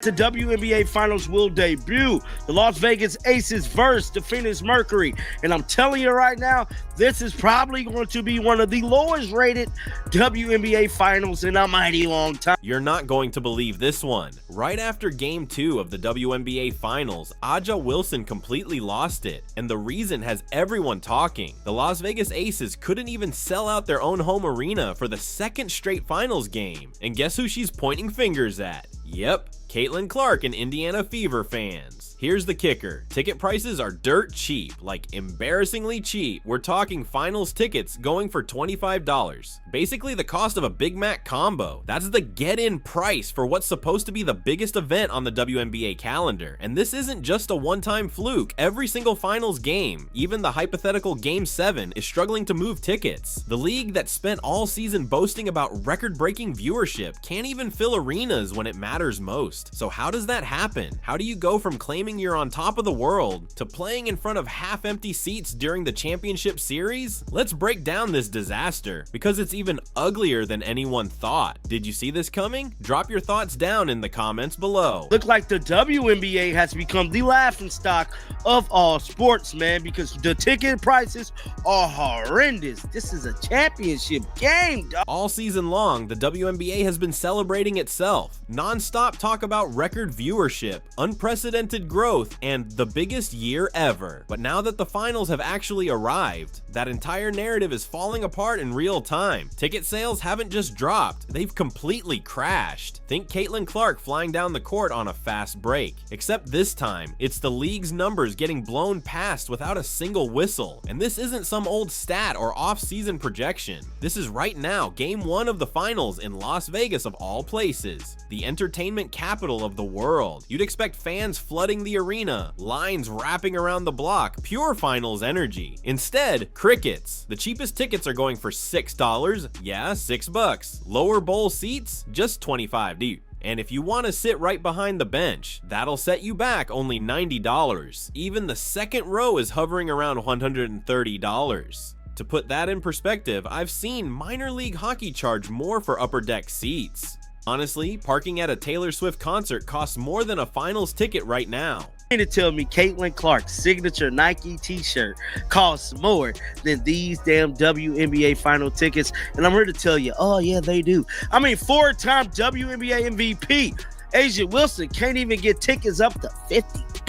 The WNBA Finals will debut. The Las Vegas Aces versus the Phoenix Mercury. And I'm telling you right now, this is probably going to be one of the lowest rated WNBA Finals in a mighty long time. You're not going to believe this one. Right after Game 2 of the WNBA Finals, Aja Wilson completely lost it. And the reason has everyone talking. The Las Vegas Aces couldn't even sell out their own home arena for the second straight Finals game. And guess who she's pointing fingers at? Yep, Caitlin Clark and Indiana Fever fans. Here's the kicker. Ticket prices are dirt cheap, like embarrassingly cheap. We're talking finals tickets going for $25. Basically the cost of a Big Mac combo. That's the get-in price for what's supposed to be the biggest event on the WNBA calendar. And this isn't just a one-time fluke. Every single finals game, even the hypothetical Game 7, is struggling to move tickets. The league that spent all season boasting about record-breaking viewership can't even fill arenas when it matters most. So how does that happen? How do you go from claiming you're on top of the world to playing in front of half-empty seats during the championship series? Let's break down this disaster, because it's even uglier than anyone thought. Did you see this coming? Drop your thoughts down in the comments below. Look like the WNBA has become the laughingstock of all sports, man, because the ticket prices are horrendous. This is a championship game, dog. All season long, the WNBA has been celebrating itself. Non-stop talk about record viewership, unprecedented growth, and the biggest year ever. But now that the finals have actually arrived, that entire narrative is falling apart in real time. Ticket sales haven't just dropped, they've completely crashed. Think Caitlin Clark flying down the court on a fast break. Except this time, it's the league's numbers getting blown past without a single whistle. And this isn't some old stat or off-season projection. This is right now, Game 1 of the finals in Las Vegas of all places. The entertainment capital of the world. You'd expect fans flooding the arena, lines wrapping around the block, pure finals energy. Instead, crickets. The cheapest tickets are going for $6. Yeah, $6. Lower bowl seats, just $25. And if you want to sit right behind the bench, that'll set you back only $90. Even the second row is hovering around $130. To put that in perspective, I've seen minor league hockey charge more for upper deck seats. Honestly, parking at a Taylor Swift concert costs more than a finals ticket right now. To tell me Caitlin Clark's signature Nike t-shirt costs more than these damn WNBA final tickets, and I'm here to tell you, oh yeah, they do. I mean, 4-time WNBA MVP Aja Wilson can't even get tickets up to $50,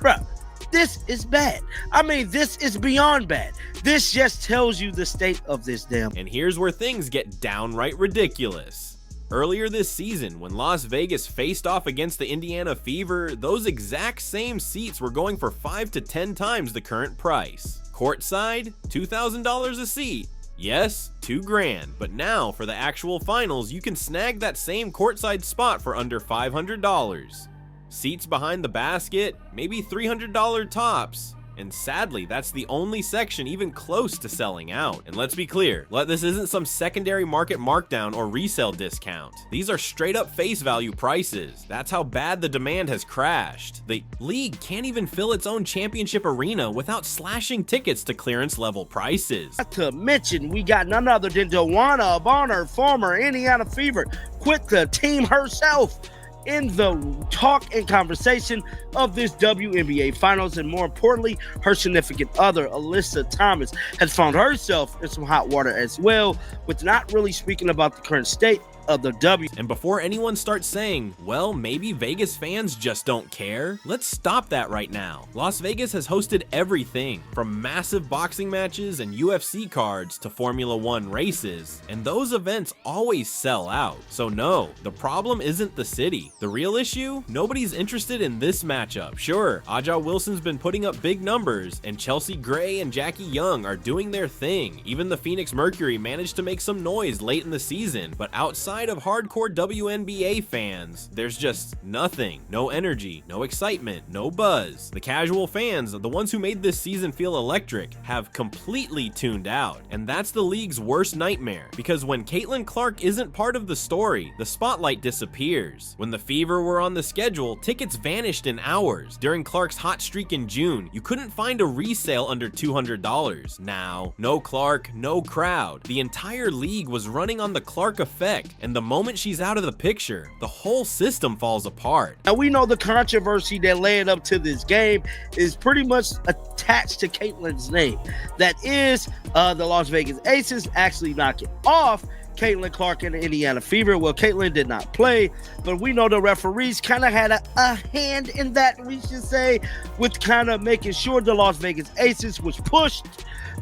bruh. This is bad. I mean, this is beyond bad. This just tells you the state of this damn. And here's where things get downright ridiculous. Earlier this season, when Las Vegas faced off against the Indiana Fever, those exact same seats were going for 5 to 10 times the current price. Courtside, $2,000 a seat. Yes, $2,000, but now for the actual finals, you can snag that same courtside spot for under $500. Seats behind the basket, maybe $300 tops. And sadly, that's the only section even close to selling out. And let's be clear, this isn't some secondary market markdown or resale discount. These are straight up face value prices. That's how bad the demand has crashed. The league can't even fill its own championship arena without slashing tickets to clearance level prices. Not to mention, we got none other than Wnba Bonner, former Indiana Fever, quit the team herself in the talk and conversation of this WNBA Finals, and more importantly, her significant other, Alyssa Thomas, has found herself in some hot water as well, with not really speaking about the current state of the W. And before anyone starts saying, well, maybe Vegas fans just don't care, let's stop that right now. Las Vegas has hosted everything from massive boxing matches and UFC cards to Formula 1 races, and those events always sell out. So no, the problem isn't the city. The real issue? Nobody's interested in this matchup. Sure, Aja Wilson's been putting up big numbers, and Chelsea Gray and Jackie Young are doing their thing. Even the Phoenix Mercury managed to make some noise late in the season, but outside of hardcore WNBA fans, there's just nothing. No energy, no excitement, no buzz. The casual fans, the ones who made this season feel electric, have completely tuned out. And that's the league's worst nightmare, because when Caitlin Clark isn't part of the story, the spotlight disappears. When the Fever were on the schedule, tickets vanished in hours. During Clark's hot streak in June, you couldn't find a resale under $200. Now, no Clark, no crowd. The entire league was running on the Clark effect, and the moment she's out of the picture, the whole system falls apart. Now, we know the controversy that led up to this game is pretty much attached to Caitlyn's name. That is the Las Vegas Aces actually knocking off Caitlin Clark and the Indiana Fever. Well, Caitlin did not play, but we know the referees kind of had a hand in that, we should say, with kind of making sure the Las Vegas Aces was pushed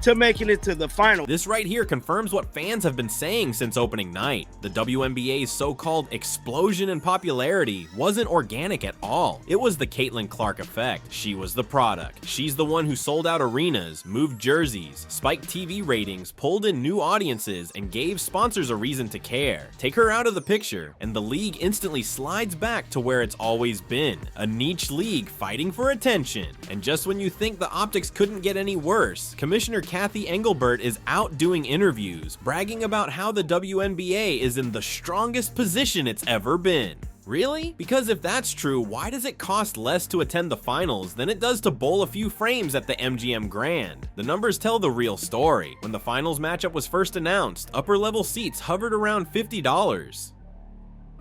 to making it to the final. This right here confirms what fans have been saying since opening night. The WNBA's so-called explosion in popularity wasn't organic at all. It was the Caitlin Clark effect. She was the product. She's the one who sold out arenas, moved jerseys, spiked TV ratings, pulled in new audiences, and gave sponsors a reason to care. Take her out of the picture, and the league instantly slides back to where it's always been, a niche league fighting for attention. And just when you think the optics couldn't get any worse, Commissioner Cathy Engelbert is out doing interviews, bragging about how the WNBA is in the strongest position it's ever been. Really? Because if that's true, why does it cost less to attend the finals than it does to bowl a few frames at the MGM Grand? The numbers tell the real story. When the finals matchup was first announced, upper-level seats hovered around $50.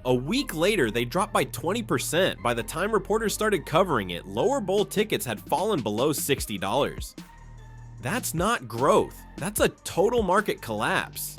A week later, they dropped by 20%. By the time reporters started covering it, lower bowl tickets had fallen below $60. That's not growth. That's a total market collapse.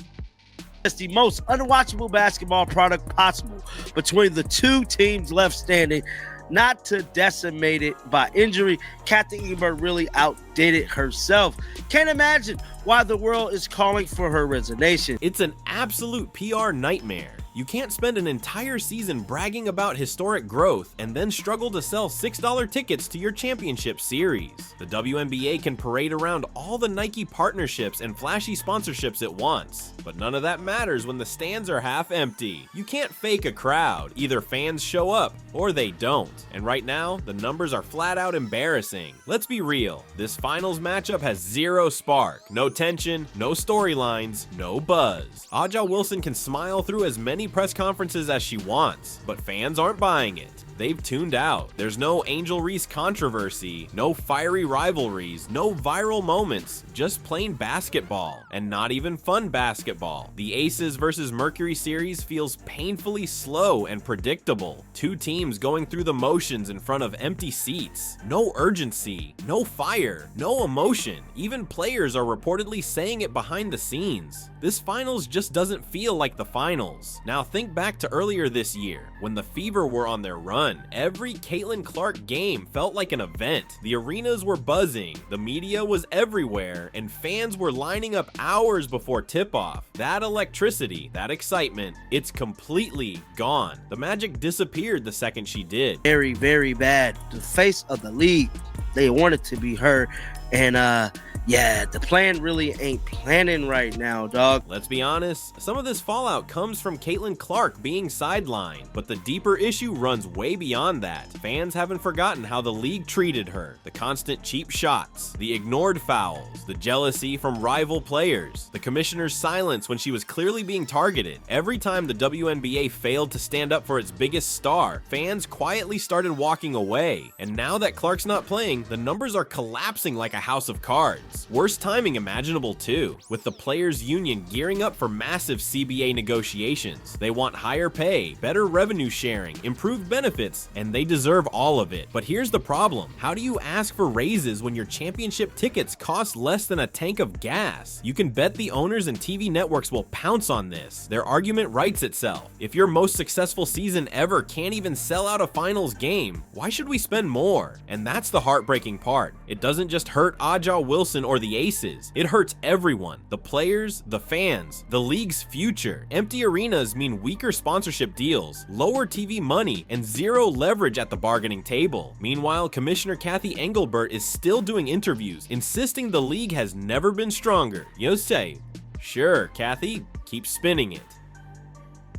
It's the most unwatchable basketball product possible between the two teams left standing. Not to decimate it by injury, Cathy Engelbert really outdid it herself. Can't imagine why the world is calling for her resignation. It's an absolute PR nightmare. You can't spend an entire season bragging about historic growth and then struggle to sell $6 tickets to your championship series. The WNBA can parade around all the Nike partnerships and flashy sponsorships it wants, but none of that matters when the stands are half empty. You can't fake a crowd. Either fans show up or they don't. And right now, the numbers are flat out embarrassing. Let's be real. This finals matchup has zero spark, no tension, no storylines, no buzz. Aja Wilson can smile through as many press conferences as she wants, but fans aren't buying it. They've tuned out. There's no Angel Reese controversy, no fiery rivalries, no viral moments, just plain basketball, and not even fun basketball. The Aces versus Mercury series feels painfully slow and predictable. Two teams going through the motions in front of empty seats. No urgency, no fire, no emotion. Even players are reportedly saying it behind the scenes. This finals just doesn't feel like the finals. Now think back to earlier this year, when the Fever were on their run. Every Caitlin Clark game felt like an event. The arenas were buzzing, the media was everywhere, and fans were lining up hours before tip-off. That electricity, that excitement, it's completely gone. The magic disappeared the second she did. Very, very bad. The face of the league, they wanted to be her, and yeah, the plan really ain't planning right now, dog. Let's be honest, some of this fallout comes from Caitlin Clark being sidelined, but the deeper issue runs way beyond that. Fans haven't forgotten how the league treated her, the constant cheap shots, the ignored fouls, the jealousy from rival players, the commissioner's silence when she was clearly being targeted. Every time the WNBA failed to stand up for its biggest star, fans quietly started walking away. And now that Clark's not playing, the numbers are collapsing like a house of cards. Worst timing imaginable too, with the players' union gearing up for massive CBA negotiations. They want higher pay, better revenue sharing, improved benefits, and they deserve all of it. But here's the problem. How do you ask for raises when your championship tickets cost less than a tank of gas? You can bet the owners and TV networks will pounce on this. Their argument writes itself. If your most successful season ever can't even sell out a finals game, why should we spend more? And that's the heartbreaking part. It doesn't just hurt Aja Wilson or the Aces. It hurts everyone. The players, the fans, the league's future. Empty arenas mean weaker sponsorship deals, lower TV money, and zero leverage at the bargaining table. Meanwhile, Commissioner Cathy Engelbert is still doing interviews, insisting the league has never been stronger. You say, sure, Cathy, keep spinning it.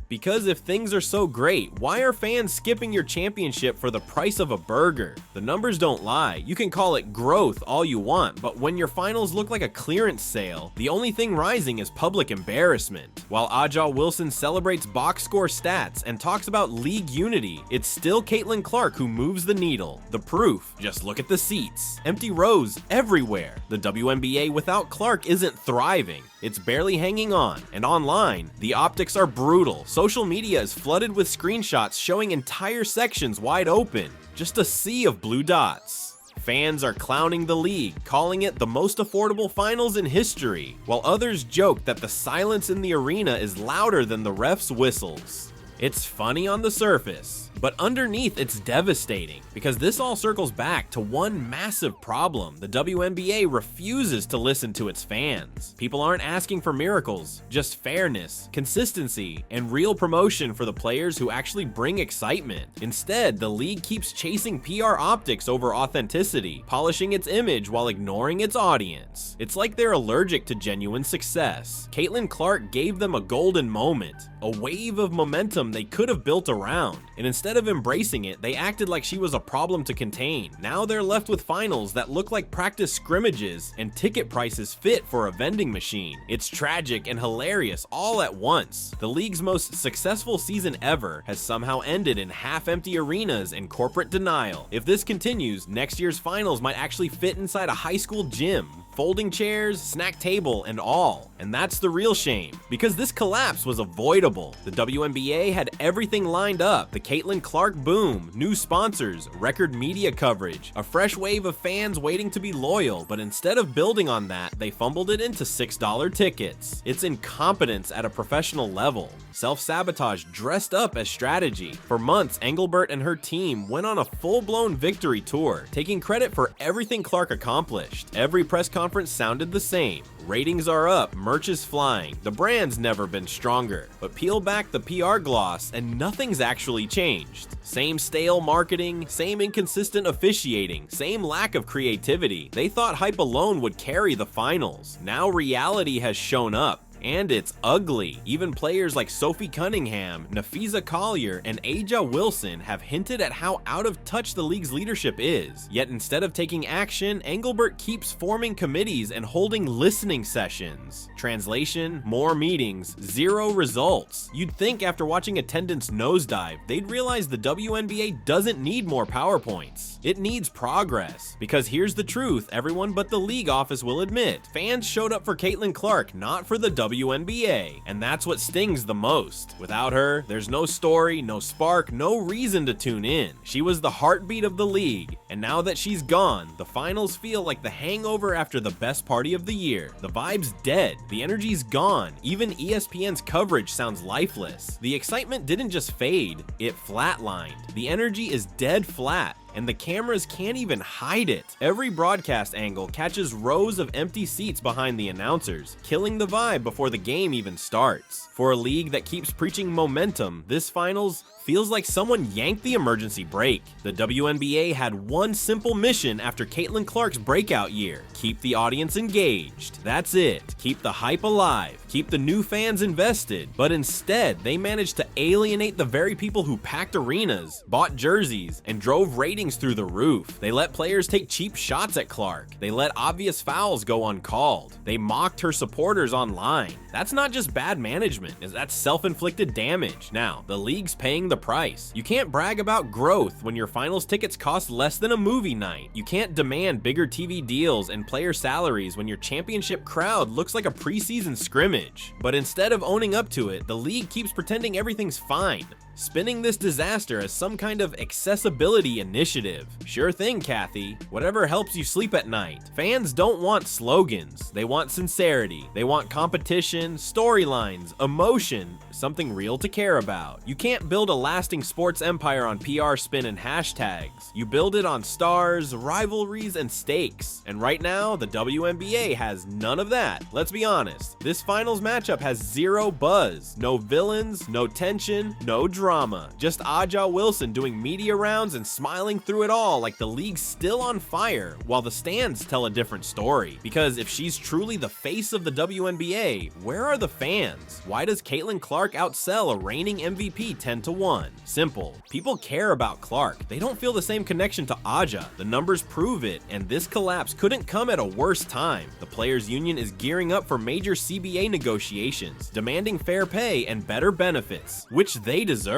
Because if things are so great, why are fans skipping your championship for the price of a burger? The numbers don't lie. You can call it growth all you want, but when your finals look like a clearance sale, the only thing rising is public embarrassment. While Aja Wilson celebrates box score stats and talks about league unity, it's still Caitlin Clark who moves the needle. The proof, just look at the seats. Empty rows everywhere. The WNBA without Clark isn't thriving. It's barely hanging on, and online, the optics are brutal. Social media is flooded with screenshots showing entire sections wide open. Just a sea of blue dots. Fans are clowning the league, calling it the most affordable finals in history, while others joke that the silence in the arena is louder than the refs' whistles. It's funny on the surface, but underneath it's devastating, because this all circles back to one massive problem. The WNBA refuses to listen to its fans. People aren't asking for miracles, just fairness, consistency, and real promotion for the players who actually bring excitement. Instead, the league keeps chasing PR optics over authenticity, polishing its image while ignoring its audience. It's like they're allergic to genuine success. Caitlin Clark gave them a golden moment, a wave of momentum they could have built around, and instead of embracing it, they acted like she was a problem to contain. Now they're left with finals that look like practice scrimmages and ticket prices fit for a vending machine. It's tragic and hilarious all at once. The league's most successful season ever has somehow ended in half-empty arenas and corporate denial. If this continues, next year's finals might actually fit inside a high school gym. Folding chairs, snack table, and all. And that's the real shame, because this collapse was avoidable. The WNBA had everything lined up: the Caitlin Clark boom, new sponsors, record media coverage, a fresh wave of fans waiting to be loyal, but instead of building on that, they fumbled it into $6 tickets. It's incompetence at a professional level. Self-sabotage dressed up as strategy. For months, Engelbert and her team went on a full-blown victory tour, taking credit for everything Clark accomplished. Every press conference sounded the same. Ratings are up, merch is flying, the brand's never been stronger. But peel back the PR gloss and nothing's actually changed. Same stale marketing, same inconsistent officiating, same lack of creativity. They thought hype alone would carry the finals. Now reality has shown up. And it's ugly. Even players like Sophie Cunningham, Nafisa Collier, and Aja Wilson have hinted at how out of touch the league's leadership is. Yet instead of taking action, Engelbert keeps forming committees and holding listening sessions. Translation: more meetings, zero results. You'd think after watching attendance nosedive, they'd realize the WNBA doesn't need more PowerPoints. It needs progress. Because here's the truth everyone but the league office will admit: fans showed up for Caitlin Clark, not for the WNBA, and that's what stings the most. Without her, there's no story, no spark, no reason to tune in. She was the heartbeat of the league, and now that she's gone, the finals feel like the hangover after the best party of the year. The vibe's dead, the energy's gone, even ESPN's coverage sounds lifeless. The excitement didn't just fade, it flatlined. The energy is dead flat, and the cameras can't even hide it. Every broadcast angle catches rows of empty seats behind the announcers, killing the vibe before the game even starts. For a league that keeps preaching momentum, this finals feels like someone yanked the emergency brake. The WNBA had one simple mission after Caitlin Clark's breakout year: keep the audience engaged. That's it. Keep the hype alive. Keep the new fans invested. But instead, they managed to alienate the very people who packed arenas, bought jerseys, and drove ratings through the roof. They let players take cheap shots at Clark. They let obvious fouls go uncalled. They mocked her supporters online. That's not just bad management, that's self-inflicted damage. Now, the league's paying the price. You can't brag about growth when your finals tickets cost less than a movie night. You can't demand bigger TV deals and player salaries when your championship crowd looks like a preseason scrimmage. But instead of owning up to it, the league keeps pretending everything's fine, spinning this disaster as some kind of accessibility initiative. Sure thing, Kathy. Whatever helps you sleep at night. Fans don't want slogans. They want sincerity. They want competition, storylines, emotion, something real to care about. You can't build a lasting sports empire on PR spin and hashtags. You build it on stars, rivalries, and stakes. And right now, the WNBA has none of that. Let's be honest. This finals matchup has zero buzz. No villains, no tension, no drama. Just Aja Wilson doing media rounds and smiling through it all like the league's still on fire, while the stands tell a different story. Because if she's truly the face of the WNBA, where are the fans? Why does Caitlin Clark outsell a reigning MVP 10-1? Simple. People care about Clark. They don't feel the same connection to Aja. The numbers prove it, and this collapse couldn't come at a worse time. The players' union is gearing up for major CBA negotiations, demanding fair pay and better benefits, which they deserve.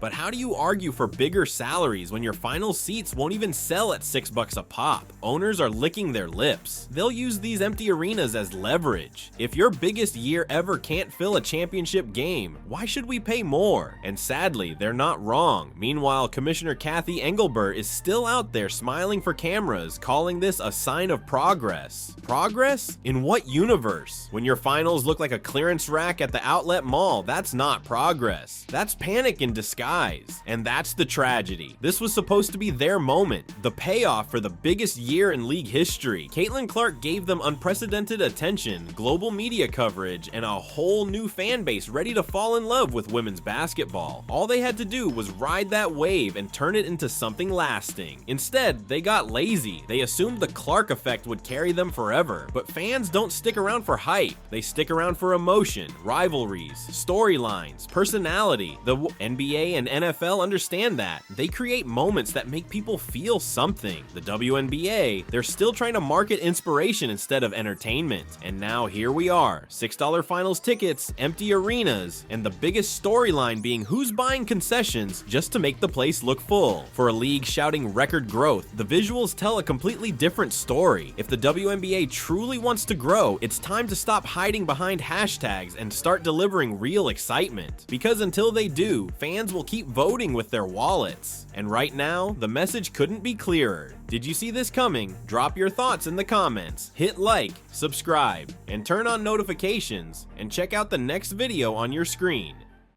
But how do you argue for bigger salaries when your final seats won't even sell at $6 a pop? Owners are licking their lips. They'll use these empty arenas as leverage. If your biggest year ever can't fill a championship game, why should we pay more? And sadly, they're not wrong. Meanwhile, Commissioner Kathy Engelbert is still out there smiling for cameras, calling this a sign of progress. Progress? In what universe? When your finals look like a clearance rack at the outlet mall, that's not progress. That's panic in disguise. And that's the tragedy. This was supposed to be their moment, the payoff for the biggest year in league history. Caitlin Clark gave them unprecedented attention, global media coverage, and a whole new fan base ready to fall in love with women's basketball. All they had to do was ride that wave and turn it into something lasting. Instead, they got lazy. They assumed the Clark effect would carry them forever. But fans don't stick around for hype. They stick around for emotion, rivalries, storylines, personality. The NBA and NFL understand that. They create moments that make people feel something. The WNBA, they're still trying to market inspiration instead of entertainment. And now here we are, $6 finals tickets, empty arenas, and the biggest storyline being who's buying concessions just to make the place look full. For a league shouting record growth, the visuals tell a completely different story. If the WNBA truly wants to grow, it's time to stop hiding behind hashtags and start delivering real excitement. Because until they do, fans will keep voting with their wallets. And right now, the message couldn't be clearer. Did you see this coming? Drop your thoughts in the comments, hit like, subscribe, and turn on notifications, and check out the next video on your screen.